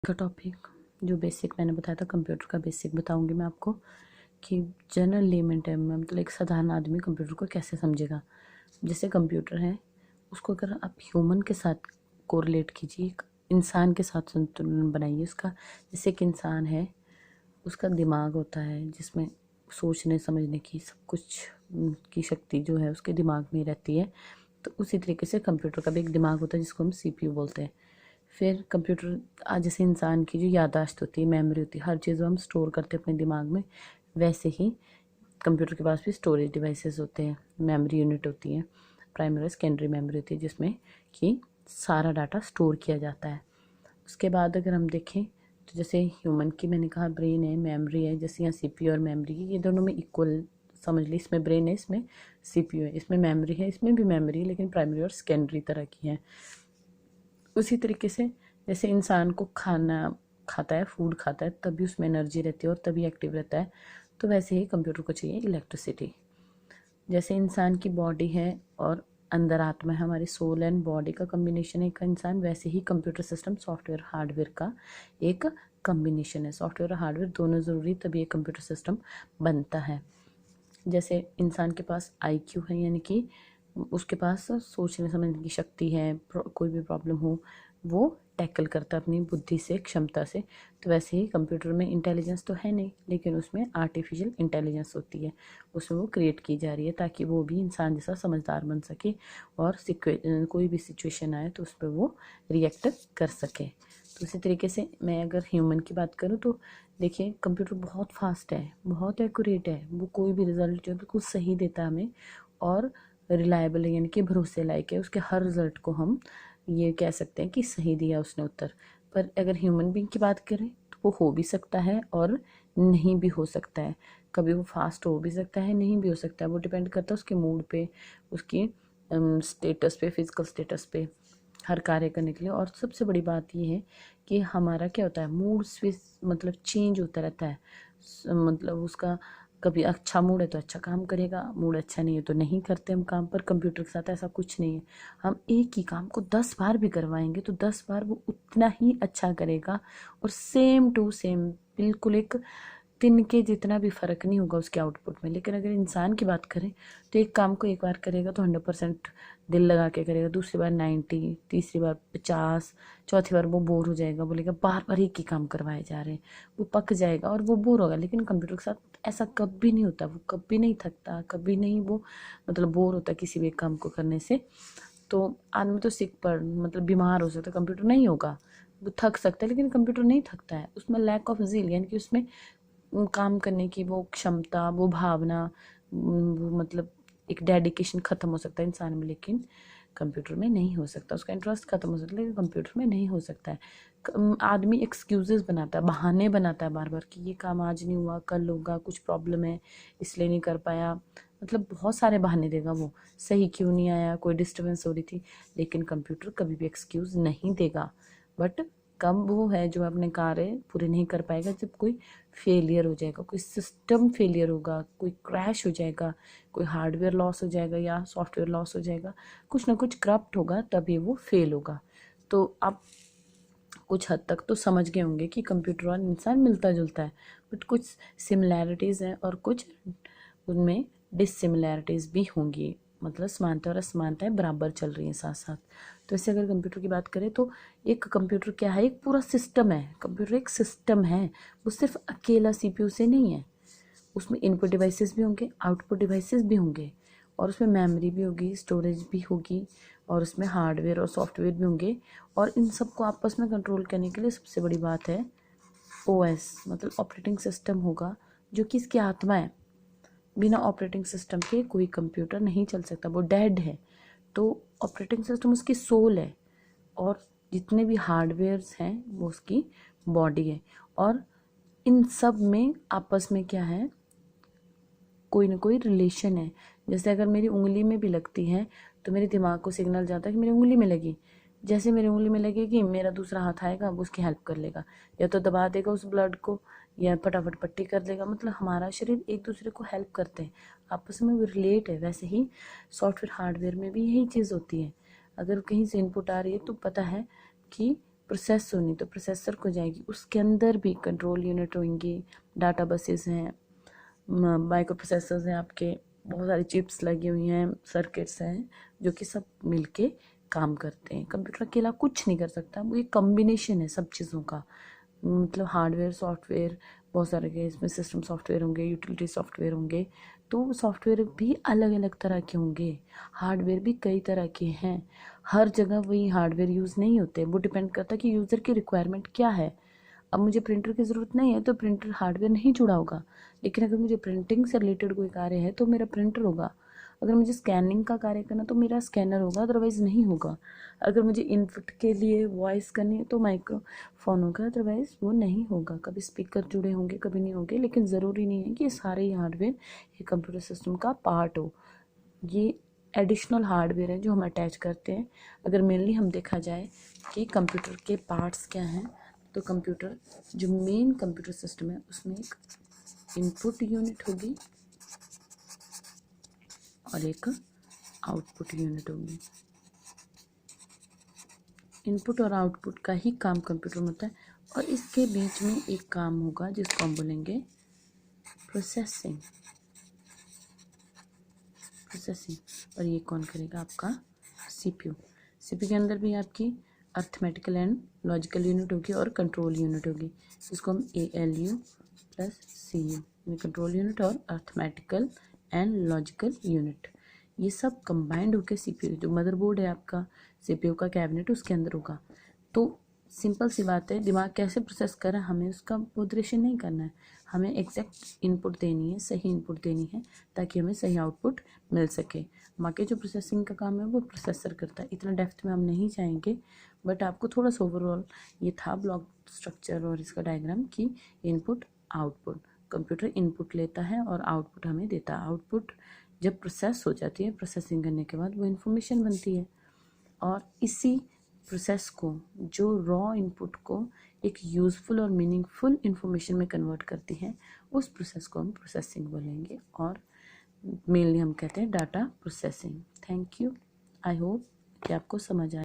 का टॉपिक जो बेसिक मैंने बताया था, कंप्यूटर का बेसिक बताऊंगी मैं आपको कि जनरल लेमन टर्म में मतलब एक साधारण आदमी कंप्यूटर को कैसे समझेगा। जैसे कंप्यूटर है, उसको अगर आप ह्यूमन के साथ कोरिलेट कीजिए, एक इंसान के साथ संतुलन बनाइए उसका। जैसे एक इंसान है, उसका दिमाग होता है जिसमें सोचने समझने की सब कुछ की शक्ति जो है उसके दिमाग में रहती है। तो उसी तरीके से कंप्यूटर का भी एक दिमाग होता है जिसको हम सीपीयू बोलते हैं। फिर कंप्यूटर आज जैसे इंसान की जो याददाश्त होती है, मेमोरी होती है, हर चीज़ हम स्टोर करते हैं अपने दिमाग में, वैसे ही कंप्यूटर के पास भी स्टोरेज डिवाइसेस होते हैं, मेमोरी यूनिट होती है, प्राइमरी सेकेंडरी मेमोरी होती है जिसमें कि सारा डाटा स्टोर किया जाता है। उसके बाद अगर हम देखें तो जैसे ह्यूमन की मैंने कहा ब्रेन है, मेमोरी है, जैसे यहाँ सीपीयू और मेमोरी ये दोनों में इक्वल समझ ली। इसमें ब्रेन है, इसमें सीपीयू है, इसमें मेमोरी है, इसमें भी मेमोरी है, लेकिन प्राइमरी और सेकेंडरी तरह की है। उसी तरीके से जैसे इंसान को खाना खाता है, फूड खाता है, तभी उसमें एनर्जी रहती है और तभी एक्टिव रहता है, तो वैसे ही कंप्यूटर को चाहिए इलेक्ट्रिसिटी। जैसे इंसान की बॉडी है और अंदर आत्मा है, हमारी सोल एंड बॉडी का कम्बिनेशन है एक इंसान, वैसे ही कंप्यूटर सिस्टम सॉफ्टवेयर हार्डवेयर का एक कम्बिनेशन है। सॉफ्टवेयर और हार्डवेयर दोनों ज़रूरी, तभी एक कंप्यूटर सिस्टम बनता है। जैसे इंसान के पास आईक्यू है, यानी कि उसके पास सोचने समझने की शक्ति है, कोई भी प्रॉब्लम हो वो टैकल करता है अपनी बुद्धि से, क्षमता से। तो वैसे ही कंप्यूटर में इंटेलिजेंस तो है नहीं, लेकिन उसमें आर्टिफिशियल इंटेलिजेंस होती है, उसमें वो क्रिएट की जा रही है ताकि वो भी इंसान जैसा समझदार बन सके और कोई भी सिचुएशन आए तो उस पर वो रिएक्ट कर सके। तो उसी तरीके से मैं अगर ह्यूमन की बात करूँ तो देखिए कंप्यूटर बहुत फास्ट है, बहुत एक्यूरेट है, वो कोई भी रिजल्ट जो है बिल्कुल सही देता है हमें, और रिलायबल है, यानी कि भरोसे लायक है। उसके हर रिजल्ट को हम ये कह सकते हैं कि सही दिया उसने उत्तर। पर अगर ह्यूमन बीइंग की बात करें तो वो हो भी सकता है और नहीं भी हो सकता है। कभी वो फास्ट हो भी सकता है, नहीं भी हो सकता है, वो डिपेंड करता है उसके मूड पे, उसकी स्टेटस पे, फिजिकल स्टेटस पे, हर कार्य करने के लिए। और सबसे बड़ी बात ये है कि हमारा क्या होता है, मूड स्विच मतलब चेंज होता रहता है। मतलब उसका कभी अच्छा मूड है तो अच्छा काम करेगा, मूड अच्छा नहीं है तो नहीं करते हम काम। पर कंप्यूटर के साथ ऐसा कुछ नहीं है, हम एक ही काम को 10 बार भी करवाएंगे तो 10 बार वो उतना ही अच्छा करेगा, और सेम टू सेम बिल्कुल एक तिनके जितना भी फर्क नहीं होगा उसके आउटपुट में। लेकिन अगर इंसान की बात करें तो एक काम को एक बार करेगा तो 100% दिल लगा के करेगा, दूसरी बार 90, तीसरी बार 50, चौथी बार वो बोर हो जाएगा, बोलेगा बार बार एक ही काम करवाए जा रहे हैं, वो पक जाएगा और वो बोर होगा। लेकिन कंप्यूटर के साथ ऐसा कभी नहीं होता, वो कभी नहीं थकता, कभी नहीं वो मतलब बोर होता किसी भी एक काम को करने से। तो आदमी तो सिक पड़ मतलब बीमार हो सकता है, कंप्यूटर नहीं होगा। वो थक सकता है लेकिन कंप्यूटर नहीं थकता है, उसमें लैक ऑफ ज़ील यानी कि उसमें काम करने की वो क्षमता, वो भावना, वो मतलब एक डेडिकेशन ख़त्म हो सकता है इंसान में, लेकिन कंप्यूटर में नहीं हो सकता। उसका इंटरेस्ट ख़त्म हो सकता है लेकिन कंप्यूटर में नहीं हो सकता है। आदमी एक्सक्यूजेस बनाता है, बहाने बनाता है बार बार कि ये काम आज नहीं हुआ, कल होगा, कुछ प्रॉब्लम है इसलिए नहीं कर पाया, मतलब बहुत सारे बहाने देगा वो, सही क्यों नहीं आया, कोई डिस्टर्बेंस हो रही थी। लेकिन कंप्यूटर कभी भी एक्सक्यूज़ नहीं देगा। बट कब वो है जो अपने कार्य पूरे नहीं कर पाएगा, जब कोई फेलियर हो जाएगा, कोई सिस्टम फेलियर होगा, कोई क्रैश हो जाएगा, कोई हार्डवेयर लॉस हो जाएगा या सॉफ्टवेयर लॉस हो जाएगा, कुछ ना कुछ करप्ट होगा, तभी वो फेल होगा। तो आप कुछ हद तक तो समझ गए होंगे कि कंप्यूटर और इंसान मिलता जुलता है, बट कुछ सिमिलैरिटीज़ हैं और कुछ उनमें डिससिमिलैरिटीज़ भी होंगी, मतलब समानता और असमानताएं बराबर चल रही हैं साथ साथ। तो ऐसे अगर कंप्यूटर की बात करें तो एक कंप्यूटर क्या है, एक पूरा सिस्टम है। कंप्यूटर एक सिस्टम है, वो सिर्फ अकेला सीपीयू से नहीं है, उसमें इनपुट डिवाइसेस भी होंगे, आउटपुट डिवाइसेस भी होंगे, और उसमें मेमोरी भी होगी, स्टोरेज भी होगी, और उसमें हार्डवेयर और सॉफ्टवेयर भी होंगे। और इन सबको आपस में कंट्रोल करने के लिए सबसे बड़ी बात है ओएस, मतलब ऑपरेटिंग सिस्टम होगा, जो कि इसकी आत्मा है। बिना ऑपरेटिंग सिस्टम के कोई कंप्यूटर नहीं चल सकता, वो डेड है। तो ऑपरेटिंग सिस्टम उसकी सोल है, और जितने भी हार्डवेयर्स हैं वो उसकी बॉडी है। और इन सब में आपस में क्या है, कोई ना कोई रिलेशन है। जैसे अगर मेरी उंगली में भी लगती है तो मेरे दिमाग को सिग्नल जाता है कि मेरी उंगली में लगी, जैसे मेरी उंगली में लगेगी मेरा दूसरा हाथ आएगा, वो उसकी हेल्प कर लेगा, या तो दबा देगा उस ब्लड को या फटाफट पट्टी कर देगा। मतलब हमारा शरीर एक दूसरे को हेल्प करते हैं, आपस में वो रिलेट है। वैसे ही सॉफ्टवेयर हार्डवेयर में भी यही चीज़ होती है। अगर कहीं से इनपुट आ रही है तो पता है कि प्रोसेस होनी तो प्रोसेसर को जाएगी, उसके अंदर भी कंट्रोल यूनिट होंगे, डाटा बसेस हैं, माइक्रो प्रोसेसर्स हैं, आपके बहुत सारी चिप्स लगी हुई हैं, सर्किट्स हैं, जो कि सब मिलके काम करते हैं। कंप्यूटर अकेला कुछ नहीं कर सकता, वो एक कॉम्बिनेशन है सब चीज़ों का, मतलब हार्डवेयर सॉफ्टवेयर बहुत सारे के इसमें सिस्टम सॉफ्टवेयर होंगे, यूटिलिटी सॉफ्टवेयर होंगे, तो सॉफ्टवेयर भी अलग अलग तरह के होंगे, हार्डवेयर भी कई तरह के हैं। हर जगह वही हार्डवेयर यूज़ नहीं होते, वो डिपेंड करता है कि यूज़र की रिक्वायरमेंट क्या है। अब मुझे प्रिंटर की ज़रूरत नहीं है तो प्रिंटर हार्डवेयर नहीं जुड़ा होगा, लेकिन अगर मुझे प्रिंटिंग से रिलेटेड कोई कार्य है तो मेरा प्रिंटर होगा। अगर मुझे स्कैनिंग का कार्य करना तो मेरा स्कैनर होगा, अदरवाइज़ नहीं होगा। अगर मुझे इनपुट के लिए वॉइस करनी है तो माइक्रोफोन होगा, अदरवाइज़ वो नहीं होगा। कभी स्पीकर जुड़े होंगे, कभी नहीं होंगे, लेकिन ज़रूरी नहीं है कि ये सारे ही हार्डवेयर ये कंप्यूटर सिस्टम का पार्ट हो। ये एडिशनल हार्डवेयर है जो हम अटैच करते हैं। अगर मेनली हम देखा जाए कि कंप्यूटर के पार्ट्स क्या हैं, तो कंप्यूटर जो मेन कंप्यूटर सिस्टम है उसमें एक इनपुट यूनिट होगी और एक आउटपुट यूनिट होगी। इनपुट और आउटपुट का ही काम कंप्यूटर में होता है, और इसके बीच में एक काम होगा जिसको हम बोलेंगे प्रोसेसिंग। और ये कौन करेगा? आपका सीपीयू। सीपीयू के अंदर भी आपकी अर्थमेटिकल एंड लॉजिकल यूनिट होगी और कंट्रोल यूनिट होगी, जिसको हम ALU प्लस CU, यानी कंट्रोल यूनिट और अर्थमेटिकल एंड लॉजिकल यूनिट, ये सब कंबाइंड होकर सीपीयू, जो मदरबोर्ड है आपका सीपीयू का कैबिनेट, उसके अंदर होगा। तो सिंपल सी बात है, दिमाग कैसे प्रोसेस कर रहा है हमें उसका उद्देश्य नहीं करना है, हमें एग्जैक्ट इनपुट देनी है, सही इनपुट देनी है, ताकि हमें सही आउटपुट मिल सके। बाकी जो प्रोसेसिंग का काम है वो प्रोसेसर करता है। इतना डेप्थ में हम नहीं जाएंगे, बट आपको थोड़ा सा ओवरऑल ये था ब्लॉक स्ट्रक्चर और इसका डायग्राम कि इनपुट आउटपुट, कंप्यूटर इनपुट लेता है और आउटपुट हमें देता है। आउटपुट जब प्रोसेस हो जाती है, प्रोसेसिंग करने के बाद वो इन्फॉर्मेशन बनती है, और इसी प्रोसेस को, जो रॉ इनपुट को एक यूज़फुल और मीनिंगफुल इंफॉर्मेशन में कन्वर्ट करती है, उस प्रोसेस को हम प्रोसेसिंग बोलेंगे, और मेनली हम कहते हैं data processing. Thank you. I hope कि आपको समझ आए।